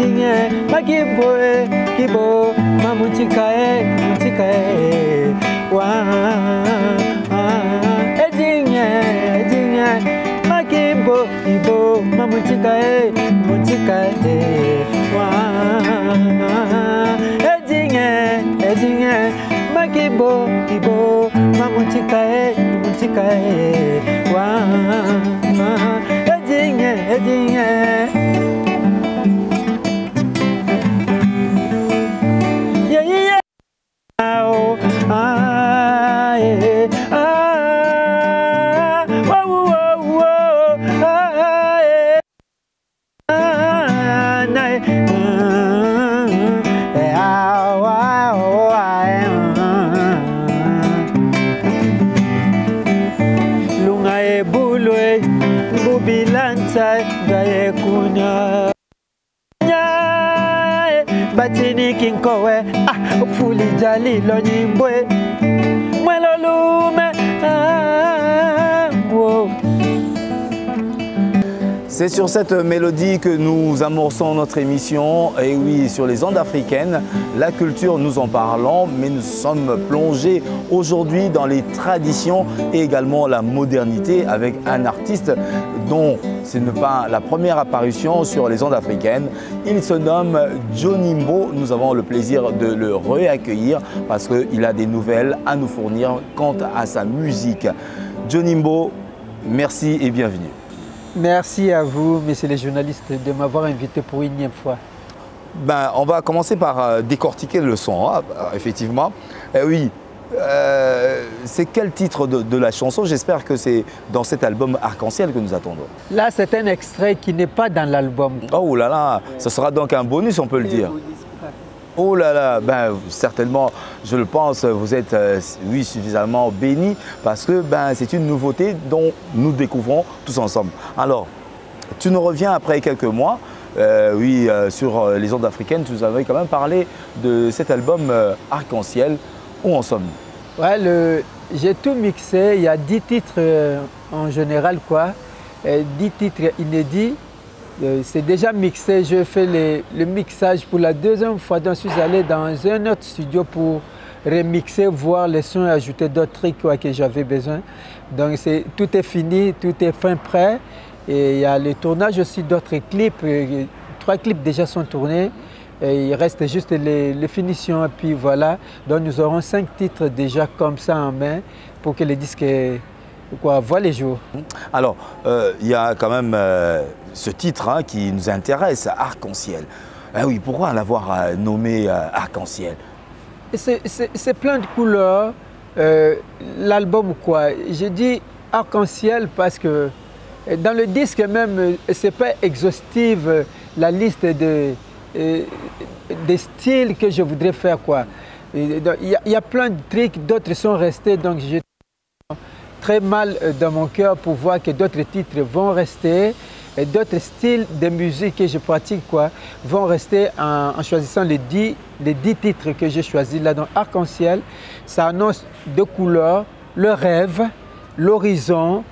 edinye, magibo, kibo, mamutikae, mutikae, wa, edinye, magibo, kibo, mamutikae, mutikae, wa, edinye, magibo, kibo, mamutikae, mutikae, wa, edinye. Batini kinkowe fuli jali lo nyimbwe mwelo lume C'est sur cette mélodie que nous amorçons notre émission. Et oui, sur les ondes africaines, la culture, nous en parlons, mais nous sommes plongés aujourd'hui dans les traditions et également la modernité avec un artiste dont ce n'est pas la première apparition sur les ondes africaines. Il se nomme Jonimbo. Nous avons le plaisir de le réaccueillir parce qu'il a des nouvelles à nous fournir quant à sa musique. Jonimbo, merci et bienvenue. Merci à vous, messieurs les journalistes, de m'avoir invité pour une énième fois. Ben, on va commencer par décortiquer le son, hein, effectivement. Oui, c'est quel titre de la chanson? J'espère que c'est dans cet album Arc-en-Ciel que nous attendons. Là, c'est un extrait qui n'est pas dans l'album. Oh là là, ce sera donc un bonus, on peut le dire. Oh là là, ben, certainement, je le pense, vous êtes oui, suffisamment bénis parce que ben, c'est une nouveauté dont nous découvrons tous ensemble. Alors, tu nous reviens après quelques mois, oui, sur les ondes africaines, tu nous avais quand même parlé de cet album Arc-en-Ciel. Où en sommes-nous? Ouais, j'ai tout mixé, il y a 10 titres en général, quoi, 10 titres inédits. C'est déjà mixé, je fais le mixage pour la deuxième fois, donc je suis allé dans un autre studio pour remixer, voir les sons et ajouter d'autres trucs quoi, que j'avais besoin. Donc tout est fini, tout est fin prêt. Et il y a le tournage aussi d'autres clips, 3 clips déjà sont tournés. Et il reste juste les finitions et puis voilà. Donc nous aurons 5 titres déjà comme ça en main pour que les disques voient les jours. Alors, il y a quand même ce titre hein, qui nous intéresse, Arc-en-Ciel. Ah oui, pourquoi l'avoir nommé Arc-en-Ciel? C'est plein de couleurs. L'album quoi. J'ai dit Arc-en-Ciel parce que dans le disque même, c'est pas exhaustive la liste des styles que je voudrais faire quoi. Il y a plein de trucs, d'autres sont restés, donc j'ai très mal dans mon cœur pour voir que d'autres titres vont rester et d'autres styles de musique que je pratique quoi, vont rester en choisissant les 10 titres que j'ai choisis là. Donc Arc-en-Ciel, ça annonce 2 couleurs, le rêve, l'horizon,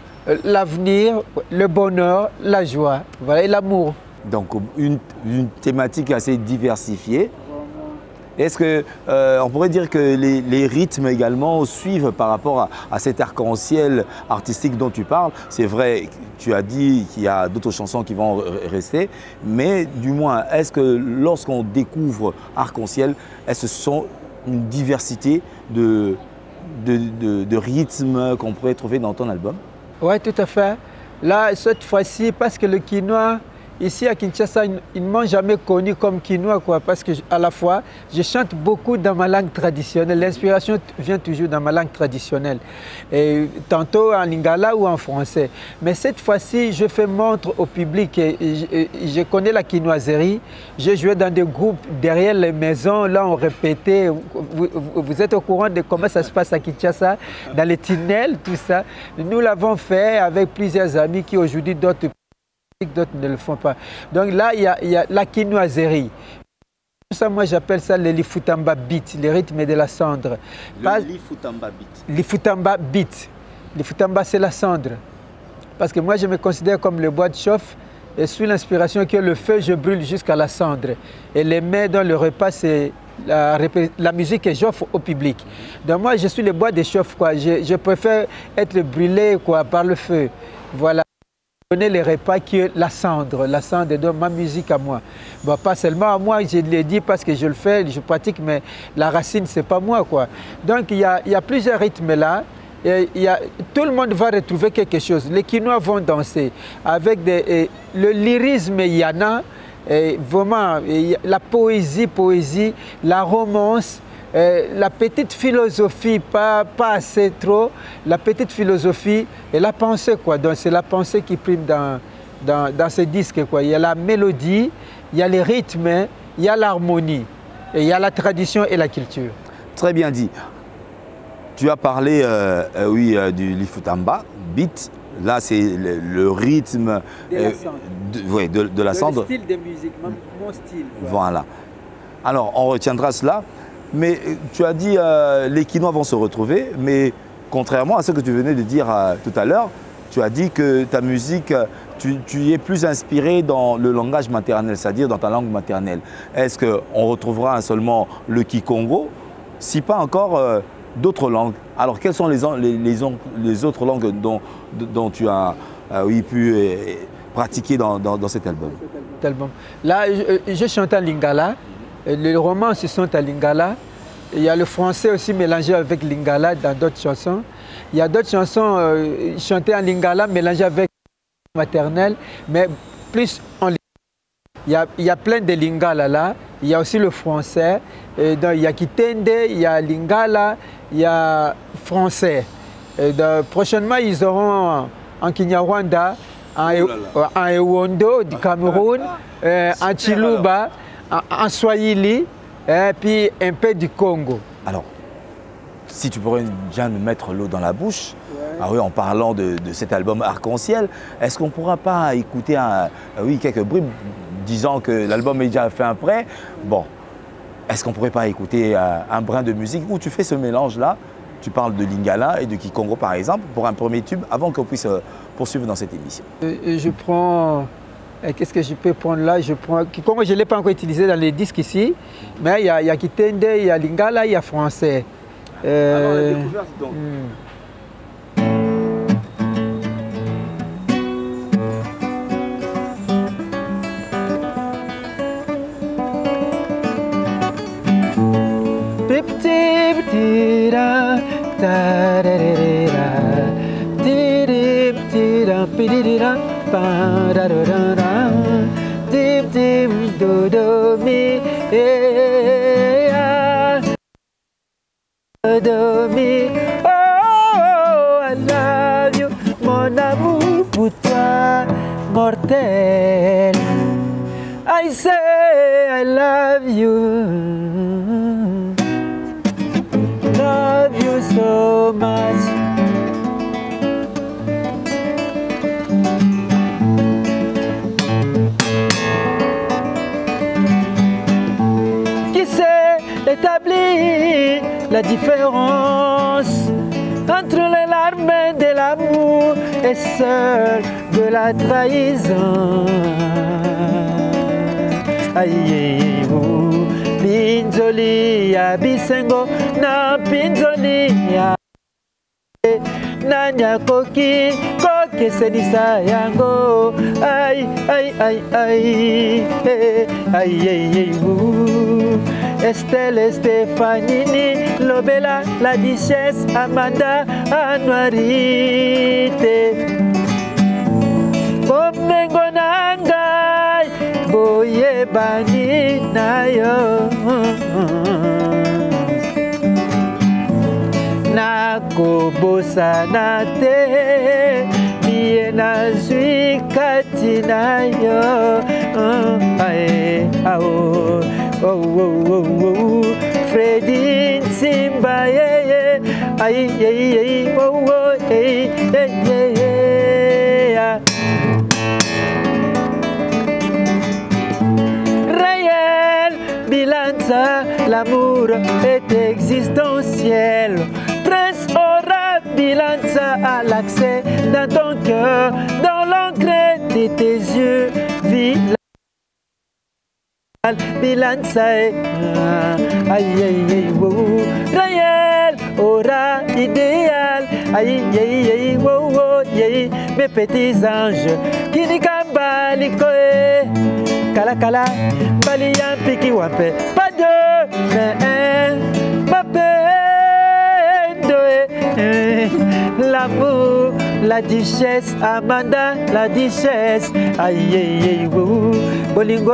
l'avenir, le bonheur, la joie, voilà, et l'amour. Donc une thématique assez diversifiée. Est-ce qu'on pourrait dire que les rythmes également suivent par rapport à cet arc-en-ciel artistique dont tu parles? C'est vrai, tu as dit qu'il y a d'autres chansons qui vont rester, mais du moins, est-ce que lorsqu'on découvre Arc-en-Ciel, est-ce que ce sont une diversité de rythmes qu'on pourrait trouver dans ton album? Oui, tout à fait. Là, cette fois-ci, parce que le quinoa, ici à Kinshasa, ils ne m'ont jamais connu comme quinoa, quoi, parce que à la fois, je chante beaucoup dans ma langue traditionnelle. L'inspiration vient toujours dans ma langue traditionnelle, et tantôt en lingala ou en français. Mais cette fois-ci, je fais montre au public. Je connais la quinoiserie. J'ai joué dans des groupes derrière les maisons. Là, on répétait. Vous êtes au courant de comment ça se passe à Kinshasa, dans les tunnels, tout ça. Nous l'avons fait avec plusieurs amis qui aujourd'hui d'autres ne le font pas. Donc là, il y a la quinoiserie. Ça, moi, j'appelle ça le Lifutamba beat, le rythme de la cendre. Lifutamba beat. Lifutamba beat. Lifutamba, c'est la cendre. Parce que moi, je me considère comme le bois de chauffe et sous l'inspiration que le feu, je brûle jusqu'à la cendre. Et les mets dans le repas, c'est la musique que j'offre au public. Donc moi, je suis le bois de chauffe, quoi. Je préfère être brûlé, quoi, par le feu. Voilà. Donner les repas que la cendre de ma musique à moi. Bon, pas seulement à moi, je l'ai dit parce que je le fais, je pratique, mais la racine, c'est pas moi, quoi. Donc il y a plusieurs rythmes là. Tout le monde va retrouver quelque chose. Les Kinois vont danser avec le lyrisme, il y en a. Vraiment, la poésie, la romance, la petite philosophie, pas assez trop, la petite philosophie et la pensée, quoi. Donc c'est la pensée qui prime dans ces disques, quoi. Il y a la mélodie, il y a les rythmes, il y a l'harmonie, et il y a la tradition et la culture. Très bien dit. Tu as parlé du Lifutamba, beat. Là, c'est le rythme de la cendre. Le style de musique, mon style. Voilà. Alors, on retiendra cela. Mais tu as dit les Kinois vont se retrouver. Mais contrairement à ce que tu venais de dire tout à l'heure, tu as dit que ta musique, tu y es plus inspiré dans le langage maternel, c'est-à-dire dans ta langue maternelle. Est-ce qu'on retrouvera seulement le Kikongo, si pas encore d'autres langues? Alors, quelles sont les autres langues dont tu as pu pratiquer dans cet album? Là, je chante en lingala. Les romans se sont en lingala. Il y a le français aussi mélangé avec lingala dans d'autres chansons. Il y a d'autres chansons chantées en lingala mélangées avec maternelle, mais plus en lingala. Il y a plein de lingala là. Il y a aussi le français. Et donc, il y a Kitende, il y a lingala, il y a français. Et donc, prochainement, ils auront en Kinyarwanda, en Ewondo du Cameroun, en Chiluba, en Swahili, et puis un peu du Congo. Alors, si tu pourrais déjà nous mettre l'eau dans la bouche, en parlant de cet album Arc-en-Ciel, est-ce qu'on ne pourra pas écouter quelques bribes disant que l'album est déjà fait après? Bon, est-ce qu'on ne pourrait pas écouter un brin de musique où tu fais ce mélange-là? Tu parles de lingala et de Kikongo par exemple, pour un premier tube, avant qu'on puisse poursuivre dans cette émission. Je prends... Qu'est-ce que je peux prendre là? Je prends Kikongo, je ne l'ai pas encore utilisé dans les disques ici, mais il y a Kitende, il y a lingala, il y a français. Alors la découverte donc. Oh, I love you, mon amour pour toi, mortel. I say I love you so much. Qui sait établir la différence entre les larmes de l'amour et celles de la trahison? Aïe, vous, Pinzoli ya bisengo na pinzoli ya nanya koki koke senisa yango ay ay ay ay ay ay vous Estelle Stefanini Lobela la Duchesse Amanda Anuarite Bomengo nangai boye bani nayo nakobosana te mie nazwi kati nayo ae ao Fredi Nsimba yeye ai yeye l'amour est existentiel. Prince aura bilanza à l'accès dans ton cœur, dans dans l'encre de tes yeux, Bilançay, aïe aïe aïe, wow, réel, aura idéal, aïe aïe aïe, wow, wow, aïe, mes petits anges, qui n'y kamba likoe, kala kala, baliyan piki wampe, pas deux, mais un, ma peine, l'amour, la duchesse, Amanda, la duchesse, aïe aïe aïe, wow, bolingo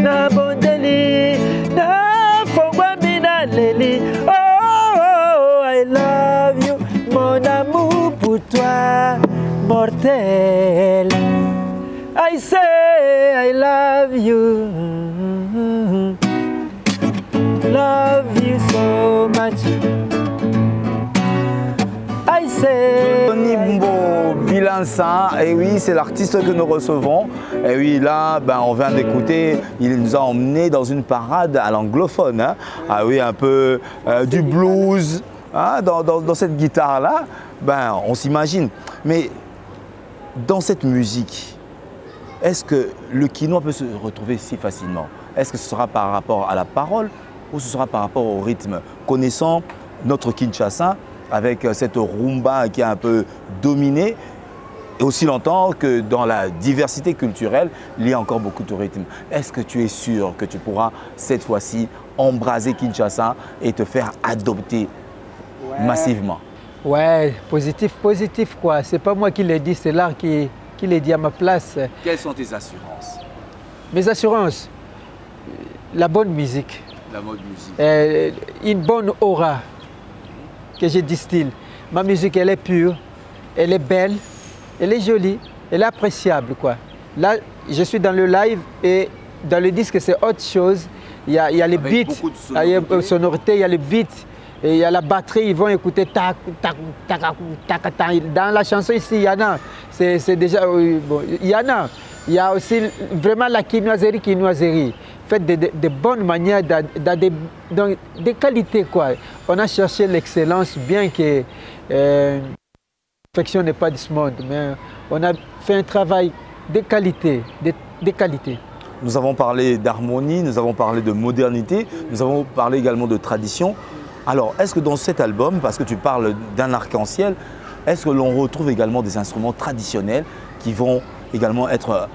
na bondeli na fongwamina leli, oh, I love you, mon amour pour toi, mortel. I say I love you, love you so much. I say Johnny Mbo Bilança, et oui, c'est l'artiste que nous recevons. Et oui, là, ben, on vient d'écouter, il nous a emmenés dans une parade à l'anglophone. Hein. Ah oui, un peu du blues, hein, dans cette guitare-là, ben, on s'imagine. Mais dans cette musique, est-ce que le quinoa peut se retrouver si facilement? Est-ce que ce sera par rapport à la parole ou ce sera par rapport au rythme? Connaissant notre Kinshasa, avec cette rumba qui a un peu dominé, et aussi longtemps que dans la diversité culturelle, il y a encore beaucoup de rythme. Est-ce que tu es sûr que tu pourras cette fois-ci embraser Kinshasa et te faire adopter massivement? Ouais, positif, positif quoi. C'est pas moi qui l'ai dit, c'est l'art qui l'ai dit à ma place. Quelles sont tes assurances? Mes assurances, la bonne musique. La bonne musique. Une bonne aura que je distille. Ma musique, elle est pure, elle est belle, elle est jolie, elle est appréciable, quoi. Là, je suis dans le live et dans le disque, c'est autre chose. Il y a les beats, il y a les sonorités, il y a les beats, et il y a la batterie, ils vont écouter tac, tac, tac, tac, tac. Dans la chanson ici, il y en a. C'est déjà, bon, il y en a. Il y a aussi vraiment la quinoiserie. Faites de bonnes manières, dans des qualités, quoi. On a cherché l'excellence, bien que la perfection n'est pas de ce monde, mais on a fait un travail de qualité, de qualité. Nous avons parlé d'harmonie, nous avons parlé de modernité, nous avons parlé également de tradition. Alors, est-ce que dans cet album, parce que tu parles d'un arc-en-ciel, est-ce que l'on retrouve également des instruments traditionnels qui vont également être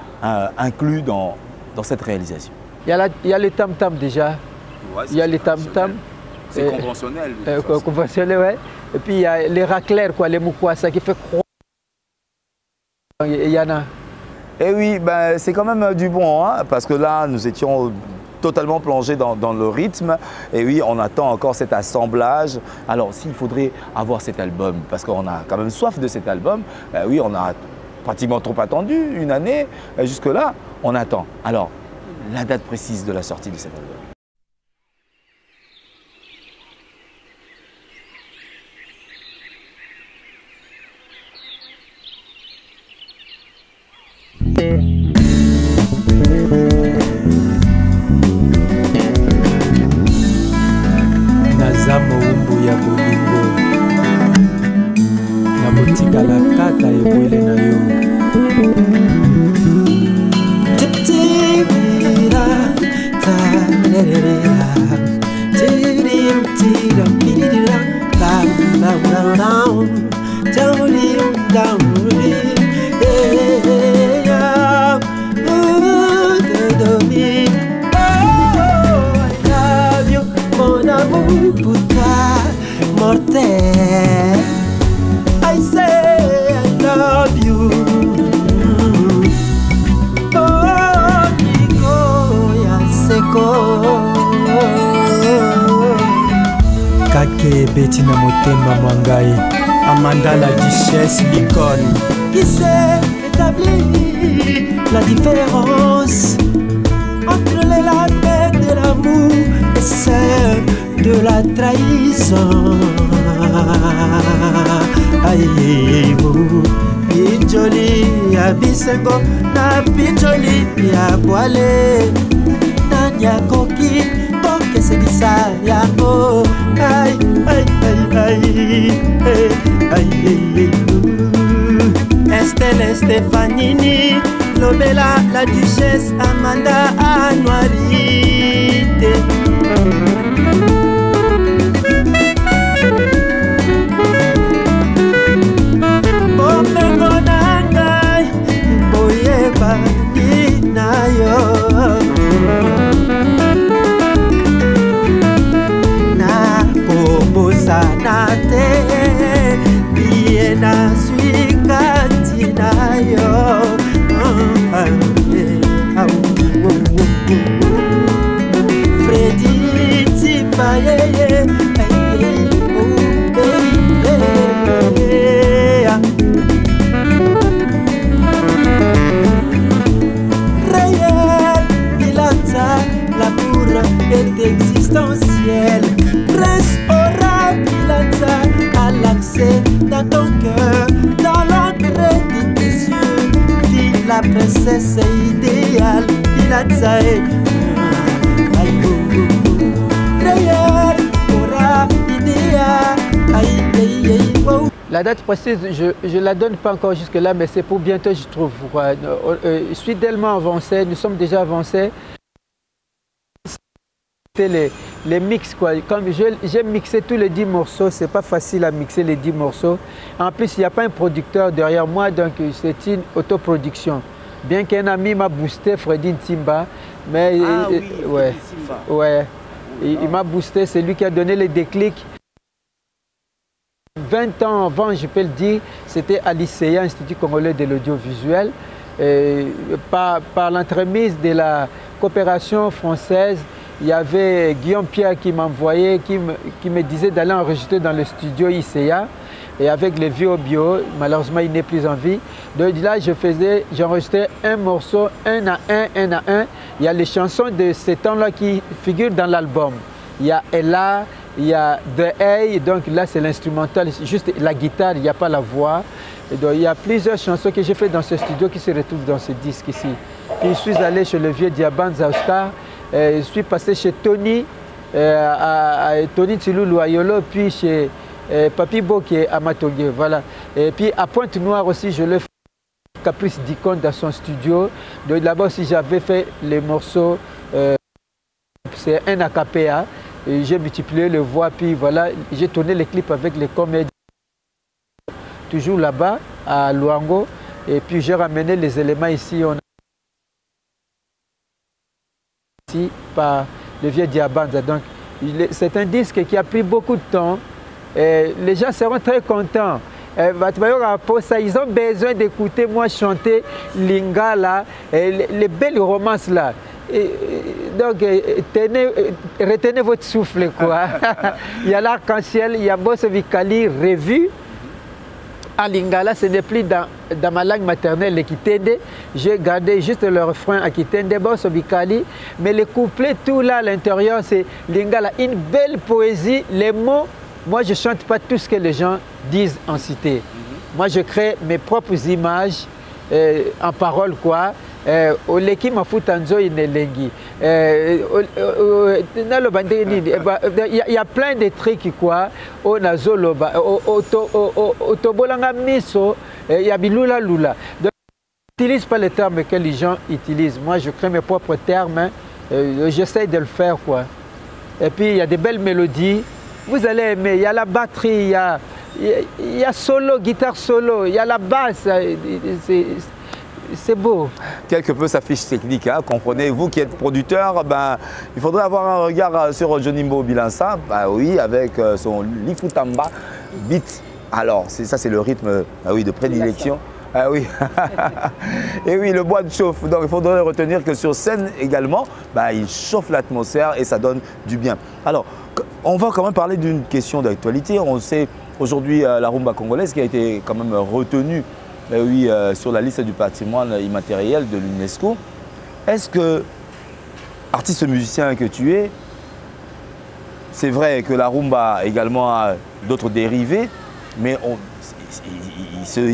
inclus dans cette réalisation? Il y a le tam-tam déjà. Ouais, il y a le tam-tam. C'est conventionnel. Conventionnel, ouais. Et puis il y a les raclères, quoi, les moukwassa qui fait croire. Il y en a. Et oui, ben, c'est quand même du bon, hein, parce que là, nous étions totalement plongés dans le rythme. Et oui, on attend encore cet assemblage. Alors, s'il faudrait avoir cet album, parce qu'on a quand même soif de cet album, oui, on a pratiquement trop attendu, une année. Jusque-là, on attend. Alors, la date précise de la sortie de cet album. Naza moumbu ya bolingo na botikala kaka ebwele na yo. Mortel, I say I love you. Oh, Nico, ya seko. Kake beti na motema mwangai, Amanda la duchesse l'icône. Qui sait établir la différence entre les lamelles de l'amour et celle de la trahison. Aïe, Pijoli ya bisengo na pijoli ya boile Nanya koki toke sedisa yango. Aïe, aïe, aïe, aïe, aïe, aïe, aïe. Christelle Stefanini, Lobela, la duchesse Amanda Anuarite. Bomengo nangai, boyeba inayo. Na kobosana te, biye na swikati nayo. Freddy Tipaye, réel, Pilata, l'amour est existentiel. Prince Aura Pilata, à l'accès dans ton cœur, dans l'encre de tes yeux. Vie la princesse idéale, Pilata est réel, Aura idéal. La date précise, je ne la donne pas encore jusque-là, mais c'est pour bientôt, je trouve. Je suis tellement avancé, nous sommes déjà avancés. Les mix, quoi. Comme j'ai mixé tous les 10 morceaux, c'est pas facile à mixer les 10 morceaux. En plus, il n'y a pas un producteur derrière moi, donc c'est une autoproduction. Bien qu'un ami m'a boosté, Freddy Timba, mais il m'a boosté, c'est lui qui a donné les déclics. 20 ans avant, je peux le dire, c'était à l'ICEA, Institut Congolais de l'Audiovisuel, par l'entremise de la coopération française. Il y avait Guillaume Pierre qui m'envoyait, qui me disait d'aller enregistrer dans le studio ICEA. Et avec les vieux bio, malheureusement il n'est plus en vie. Donc là j'enregistrais un morceau, un à un. Il y a les chansons de ces temps-là qui figurent dans l'album. Il y a Ella, il y a The A, donc là c'est l'instrumental, juste la guitare, il n'y a pas la voix. Et donc, il y a plusieurs chansons que j'ai fait dans ce studio qui se retrouvent dans ce disque ici. Puis je suis allé chez le vieux Diabanza Oscar, je suis passé chez Tony, Tony Tsilulu Ayolo, puis chez Papi Bo qui est à Matongé, voilà. Et puis à Pointe-Noire aussi, je l'ai fait Caprice d'Icône dans son studio. Donc là-bas aussi j'avais fait les morceaux, c'est un acapella. J'ai multiplié les voix, puis voilà, j'ai tourné les clips avec les comédiens, toujours là-bas, à Luango, et puis j'ai ramené les éléments ici, ici par le vieux Diabanza. Donc, c'est un disque qui a pris beaucoup de temps, et les gens seront très contents. Ils ont besoin d'écouter moi chanter Lingala, les belles romances là. Donc, retenez votre souffle, quoi. Il y a l'arc-en-ciel, il y a Bosso Vikali revu. À Lingala, ce n'est plus dans ma langue maternelle, le Kitende. J'ai gardé juste le refrain à Kitende, Bosso Vikali. Mais les couplets, tout là à l'intérieur, c'est Lingala. Une belle poésie, les mots. Moi, je ne chante pas tout ce que les gens disent en cité. Moi, je crée mes propres images en parole, quoi. Oleki mafutanzo inelengi. Il y a plein de trucs quoi. On a zoloba, otobolanga miso, il y a bilula lula. Donc, j'utilise pas les termes que les gens utilisent. Moi, je crée mes propres termes. J'essaie de le faire quoi. Et puis il y a des belles mélodies. Vous allez aimer. Il y a la batterie, il y a solo, guitare solo, il y a la basse. C'est beau. Quelque peu sa fiche technique, hein, comprenez, vous qui êtes producteur, ben, il faudrait avoir un regard sur Johnny Mbo Bilança, ben, oui, avec son Lifutamba beat. Alors, ça c'est le rythme oui, de prédilection. Ah oui. Et oui, le bois de chauffe. Donc il faudrait retenir que sur scène également, ben, il chauffe l'atmosphère et ça donne du bien. Alors, on va quand même parler d'une question d'actualité. On sait aujourd'hui la rumba congolaise qui a été quand même retenue oui, sur la liste du patrimoine immatériel de l'UNESCO. Est-ce que, artiste musicien que tu es, c'est vrai que la rumba également a d'autres dérivés, mais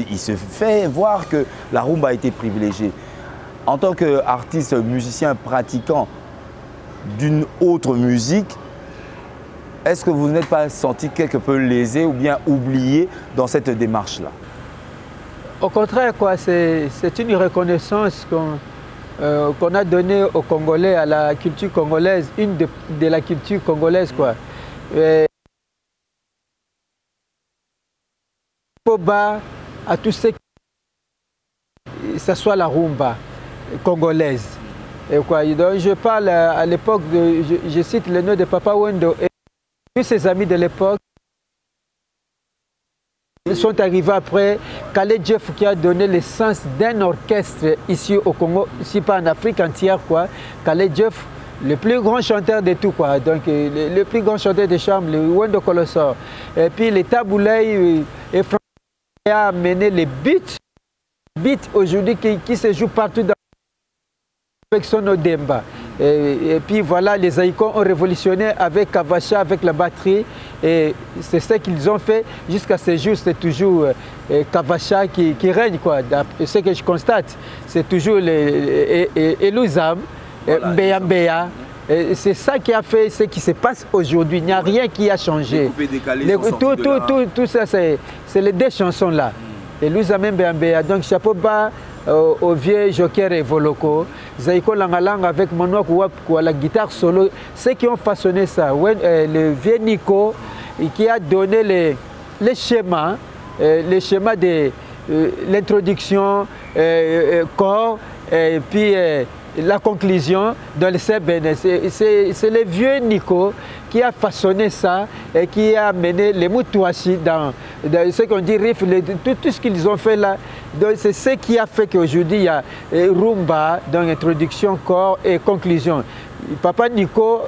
il se fait voir que la rumba a été privilégiée. En tant qu'artiste musicien pratiquant d'une autre musique, est-ce que vous n'êtes pas senti quelque peu lésé ou bien oublié dans cette démarche-là? Au contraire, c'est une reconnaissance qu'on a donnée aux Congolais, à la culture congolaise, une de la culture congolaise, quoi. Bas à tous ceux qui ça soit la rumba congolaise. Et quoi. Donc je parle à l'époque, je cite le nom de Papa Wendo et tous ses amis de l'époque. Ils sont arrivés après. Khaled Jeff qui a donné l'essence d'un orchestre ici au Congo, ici pas en Afrique entière, quoi. Khaled Jeff, le plus grand chanteur de tout, quoi. Donc le plus grand chanteur de chambre, le Wendo Colossor. Et puis les Taboulay et François a amené les beats aujourd'hui qui se jouent partout dans avec son Odemba. Et puis voilà, les Zaïkons ont révolutionné avec Kavacha, avec la batterie. Et c'est ce qu'ils ont fait jusqu'à ce jour. C'est toujours Kavacha qui règne, quoi. Ce que je constate, c'est toujours Elouzam, Mbeya Mbeya. C'est ça qui a fait ce qui se passe aujourd'hui. Il n'y a rien qui a changé. Tout ça, c'est les deux chansons-là. Et Elouzam Mbeya Mbeya. Donc, chapeau bas au vieux Joker et Voloko. Zaïko Langalang avec Manoa Kouap, la guitare solo. Ceux qui ont façonné ça. Le vieux Nico qui a donné les schémas de l'introduction, corps, et puis la conclusion dans le CBN. C'est le vieux Nico qui a façonné ça et qui a amené les Moutouachi dans ce qu'on dit riff, tout ce qu'ils ont fait là. C'est ce qui a fait qu'aujourd'hui il y a rumba dans introduction, corps et conclusion. Papa Nico,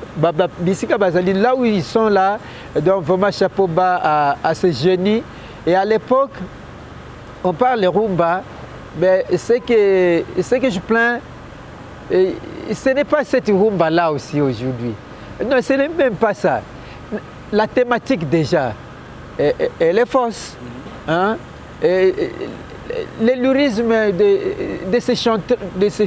Bisika Bazali, là où ils sont là, donc vraiment chapeau bas à ce génie. Et à l'époque, on parle de rumba, mais ce que je plains, ce n'est pas cette rumba-là aussi aujourd'hui. Non, ce n'est même pas ça. La thématique déjà, elle est fausse. Hein? L'élurisme de ces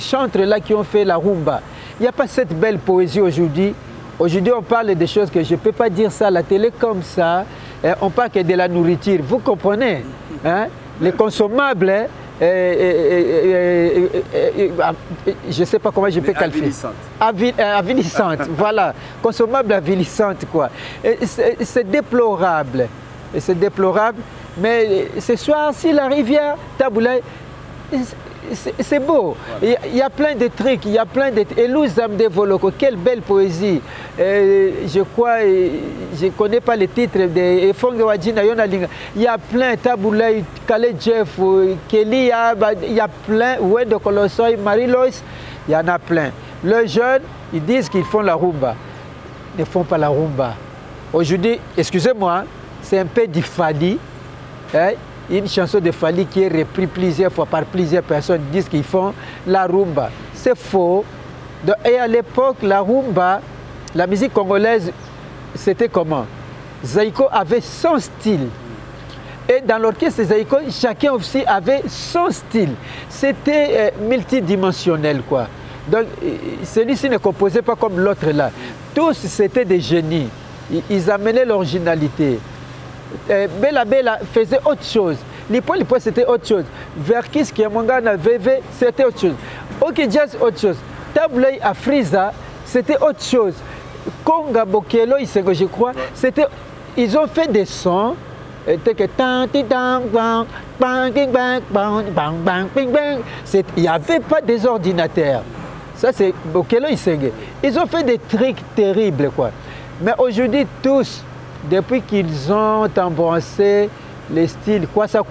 chantres-là qui ont fait la rumba. Il n'y a pas cette belle poésie aujourd'hui. Aujourd'hui, on parle des choses que je ne peux pas dire ça à la télé comme ça. On parle que de la nourriture. Vous comprenez? Hein? Les consommables, hein? Je ne sais pas comment je peux qualifier. Avilissante, voilà. Consommable avilissante, quoi. C'est déplorable. C'est déplorable. Mais ce soir, si la rivière Taboulay, c'est beau. Voilà. Il y a plein de trucs, il y a plein de... Elouzam de Voloko, quelle belle poésie. Je crois, je ne connais pas les titres de Fongue Wadjina Yonalinga. Il y a plein, Taboulay, Khaled Jeff, Kelly, il y a plein, Wendo Colossoi, Marie-Lois, il y en a plein. Les jeunes, ils disent qu'ils font la rumba. Ils ne font pas la rumba. Aujourd'hui, excusez-moi, c'est un peu du Fadi. Hein? Une chanson de Fali qui est reprise plusieurs fois par plusieurs personnes disent qu'ils font la rumba. C'est faux. Et à l'époque, la rumba, la musique congolaise, c'était comment? Zaïko avait son style. Et dans l'orchestre Zaïko, chacun aussi avait son style. C'était multidimensionnel, quoi. Donc, celui-ci ne composait pas comme l'autre là. Tous, c'était des génies. Ils amenaient l'originalité. Bella Bella faisait autre chose. Lipo, c'était autre chose. Verkis, Kiamangana, VV, c'était autre chose. Ok Jazz, autre chose. Taboulay à Friza, c'était autre chose. Konga Bokelo, je crois, c'était... Ils ont fait des sons. Il n'y avait pas des ordinateurs. Ça, c'est Bokelo, ils ont fait des trucs terribles, quoi. Mais aujourd'hui, tous, depuis qu'ils ont embrassé les styles, quoi ça,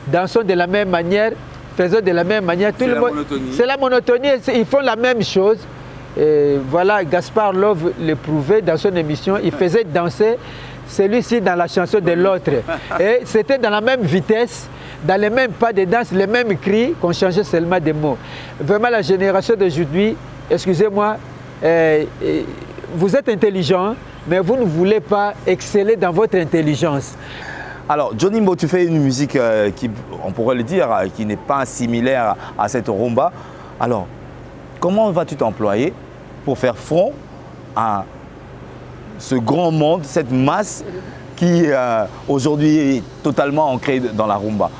dansons de la même manière, faisons de la même manière. C'est la monotonie, ils font la même chose. Et voilà, Gaspard Love le prouvait dans son émission, il faisait danser celui-ci dans la chanson de l'autre. Et c'était dans la même vitesse, dans les mêmes pas de danse, les mêmes cris, qu'on changeait seulement des mots. Vraiment, la génération d'aujourd'hui, excusez-moi, vous êtes intelligent, mais vous ne voulez pas exceller dans votre intelligence. Alors, Johnny Mbo, tu fais une musique qui, on pourrait le dire, qui n'est pas similaire à cette rumba. Alors, comment vas-tu t'employer pour faire front à ce grand monde, cette masse qui aujourd'hui est totalement ancrée dans la rumba?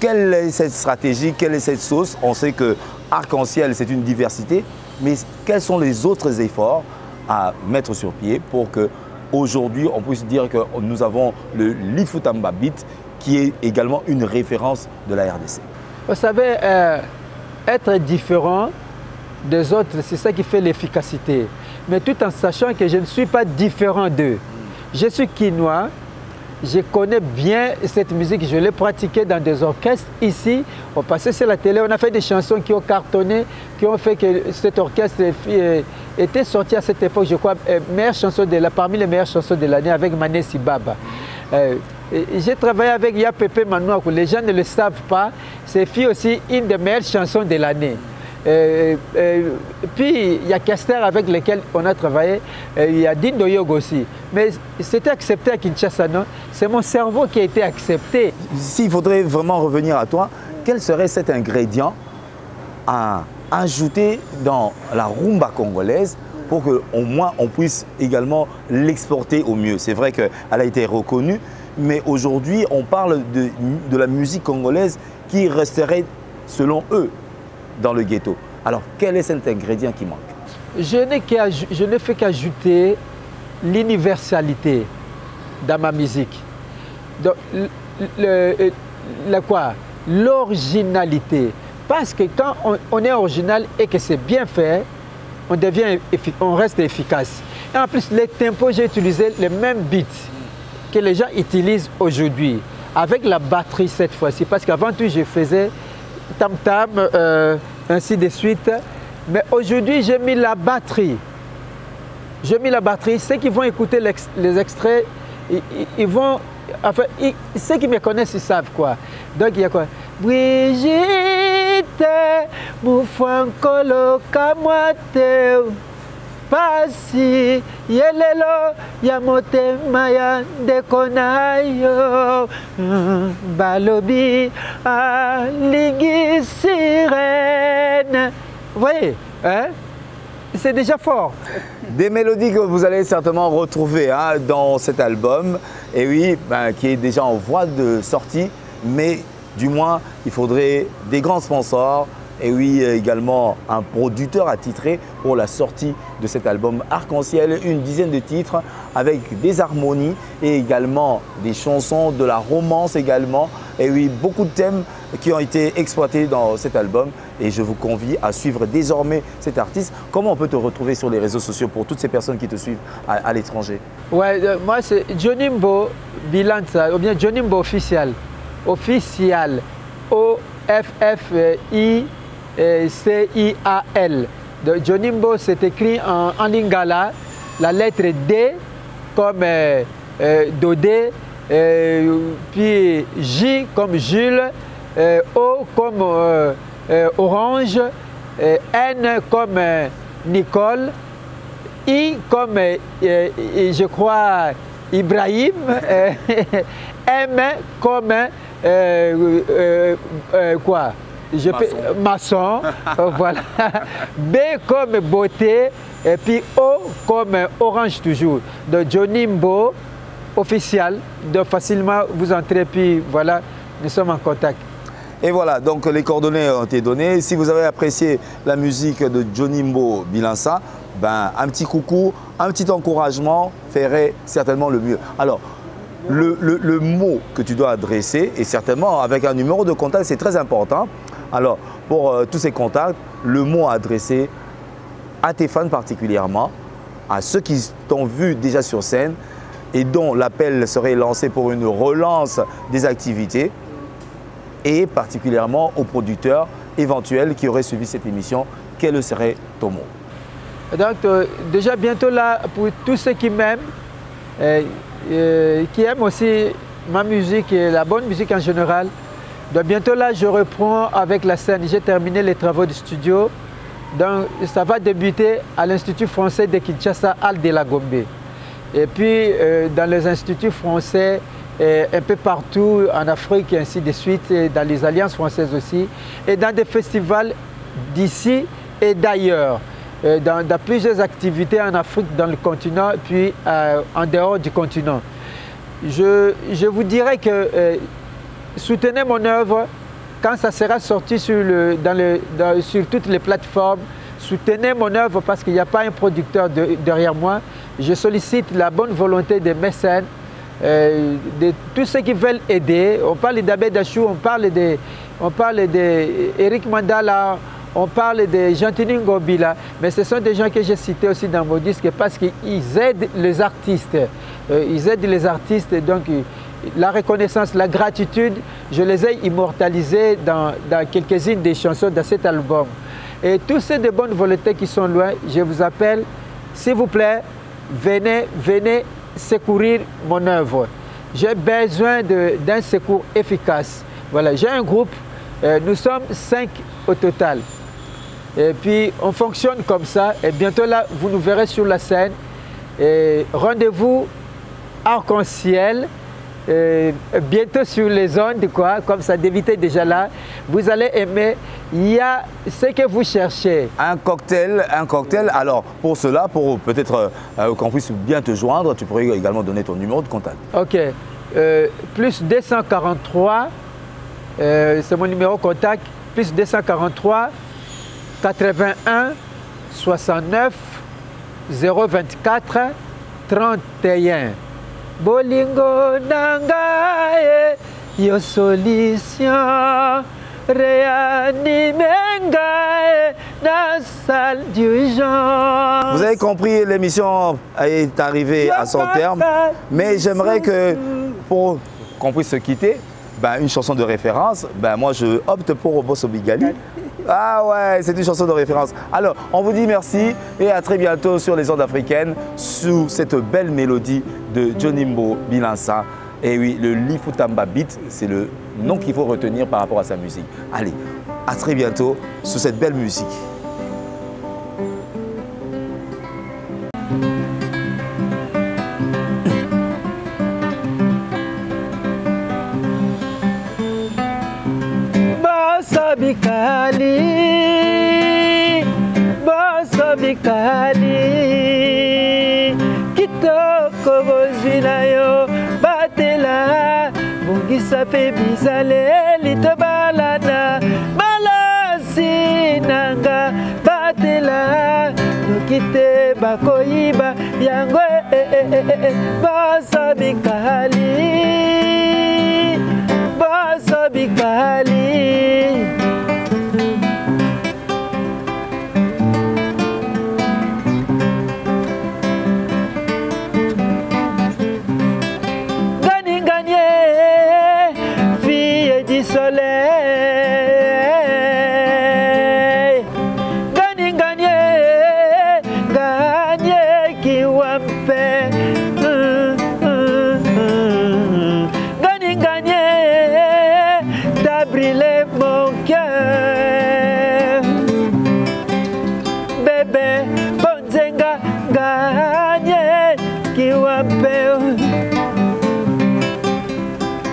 quelle est cette stratégie, quelle est cette sauce? On sait que Arc-en-Ciel, c'est une diversité, mais quels sont les autres efforts à mettre sur pied pour qu'aujourd'hui, on puisse dire que nous avons le Lifutamba Beat, qui est également une référence de la RDC? Vous savez, être différent des autres, c'est ça qui fait l'efficacité. Mais tout en sachant que je ne suis pas différent d'eux. Je suis quinois, je connais bien cette musique, je l'ai pratiquée dans des orchestres ici. On passait sur la télé, on a fait des chansons qui ont cartonné, qui ont fait que cet orchestre était sorti à cette époque, je crois, parmi les meilleures chansons de l'année avec Mané Sibaba. J'ai travaillé avec Yapépé Manouakou, les gens ne le savent pas, c'est aussi une des meilleures chansons de l'année. Puis il y a Kester avec lesquels on a travaillé, il y a Dindo Yog aussi. Mais c'était accepté à Kinshasa, non? C'est mon cerveau qui a été accepté. S'il faudrait vraiment revenir à toi, quel serait cet ingrédient à ajouter dans la rumba congolaise pour qu'au moins on puisse également l'exporter au mieux? C'est vrai qu'elle a été reconnue, mais aujourd'hui on parle de la musique congolaise qui resterait, selon eux, dans le ghetto. Alors, quel est cet ingrédient qui manque? Je ne fais qu'ajouter l'universalité dans ma musique. L'originalité. Parce que quand on est original et que c'est bien fait, on reste efficace. Et en plus, les tempos, j'ai utilisé les mêmes beats que les gens utilisent aujourd'hui, avec la batterie cette fois-ci. Parce qu'avant tout, je faisais tam-tam, ainsi de suite. Mais aujourd'hui, j'ai mis la batterie. J'ai mis la batterie. Ceux qui vont écouter les extraits, ils vont... Enfin, ceux qui me connaissent, ils savent quoi. Donc, il y a quoi? Brigitte, Moufankolo Kamwate, Pasi, Yelelo, Yamote Maya, Dekonayo, Balobi, Ligi Sirène. Vous voyez, hein? C'est déjà fort. Des mélodies que vous allez certainement retrouver dans cet album, et oui, qui est déjà en voie de sortie, mais du moins, il faudrait des grands sponsors, et oui, également un producteur attitré pour la sortie de cet album Arc-en-Ciel, une dizaine de titres avec des harmonies et également des chansons, de la romance également. Et oui, beaucoup de thèmes qui ont été exploités dans cet album et je vous convie à suivre désormais cet artiste. Comment on peut te retrouver sur les réseaux sociaux pour toutes ces personnes qui te suivent à l'étranger? Ouais, moi c'est Jonimbo Bilanza ou bien Jonimbo Official. Official. O-F-F-I-C-I-A-L. Jonimbo, c'est écrit en lingala, la lettre D comme Dodé, puis J comme Jules, O comme Orange, N comme Nicole, I comme je crois Ibrahim, M comme quoi? Maçon, voilà. B comme beauté, et puis O comme orange toujours. De Jonimbo officiel, de facilement vous entrez, puis voilà, nous sommes en contact. Et voilà, donc les coordonnées ont été données. Si vous avez apprécié la musique de Jonimbo Bilanza, un petit coucou, un petit encouragement ferait certainement le mieux. Alors, le mot que tu dois adresser, et certainement avec un numéro de contact, c'est très important. Alors, pour tous ces contacts, le mot adressé à tes fans particulièrement, à ceux qui t'ont vu déjà sur scène et dont l'appel serait lancé pour une relance des activités, et particulièrement aux producteurs éventuels qui auraient suivi cette émission, quel serait ton mot? Donc, déjà bientôt là, pour tous ceux qui m'aiment, qui aiment aussi ma musique et la bonne musique en général, donc bientôt là, je reprends avec la scène. J'ai terminé les travaux du studio. Donc, ça va débuter à l'Institut français de Kinshasa, Al de la Gombe. Et puis, dans les instituts français, un peu partout en Afrique et ainsi de suite, et dans les alliances françaises aussi, et dans des festivals d'ici et d'ailleurs, dans plusieurs activités en Afrique, dans le continent, puis en dehors du continent. Je vous dirais que soutenez mon œuvre, quand ça sera sorti sur toutes les plateformes, soutenez mon œuvre parce qu'il n'y a pas un producteur derrière moi. Je sollicite la bonne volonté des mécènes, de tous ceux qui veulent aider. On parle d'Abbé Dachou, on parle d'Eric Mandala, on parle de Jean-Tini Ngobila, mais ce sont des gens que j'ai cités aussi dans mon disque parce qu'ils aident les artistes. Ils aident les artistes, donc la reconnaissance, la gratitude, je les ai immortalisés dans quelques-unes des chansons de cet album. Et tous ceux de bonne volonté qui sont loin, je vous appelle, s'il vous plaît, venez secourir mon œuvre. J'ai besoin d'un secours efficace. Voilà, j'ai un groupe, nous sommes 5 au total. Et puis on fonctionne comme ça et bientôt là, vous nous verrez sur la scène. Rendez-vous Arc-en-Ciel. Bientôt sur les ondes, quoi, comme ça, d'éviter déjà là. Vous allez aimer. Il y a ce que vous cherchez. Un cocktail. Alors, pour cela, pour peut-être qu'on puisse bien te joindre, tu pourrais également donner ton numéro de contact. Ok. Plus 243, c'est mon numéro de contact. Plus 243 81 69 024 31. Bolingo nangae, yo solution, réanimengae, na salle d'urgence. Vous avez compris, l'émission est arrivée à son terme, mais j'aimerais que, pour qu'on puisse se quitter, une chanson de référence, moi je opte pour Obosso Bigali. Ah ouais, c'est une chanson de référence. Alors, on vous dit merci et à très bientôt sur les ondes africaines sous cette belle mélodie de Jonimbo Bilansa. Et oui, le Lifutamba Beat, c'est le nom qu'il faut retenir par rapport à sa musique. Allez, à très bientôt sous cette belle musique. Bikali, kitoko bozwi na yo batela bungisa pe bizale litobalana malasi nanga batela nokite bakoyiba yango basa bikali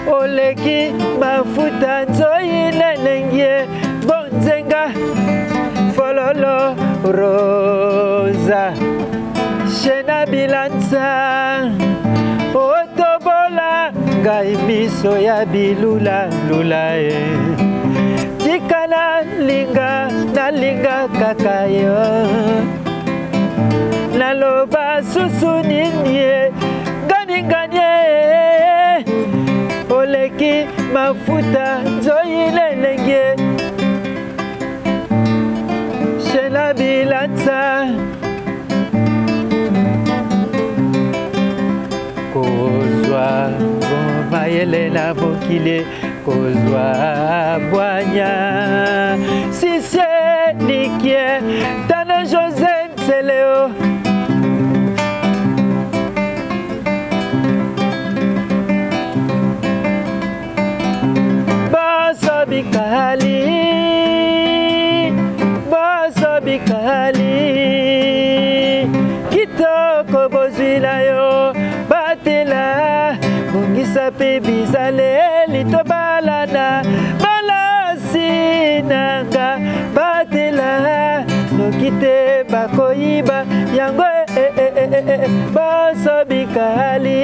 oleki mafuta nzoyile lengie bonzenga fololo rosa shena bilanza otobola ngai miso ya bilula lula tikana linga nalinga kaka yo naloba susu nini ganinganye oleki mafuta nzoyile lenge shena bilanza kozwa mayele na mokili kozwa bwanya sisie nikie tana José Nseleo Boso bikali kitoko bozwi na yo batela bungisa pe bizale litobalana malasi nanga batela nokite bakoyiba yango boso bikali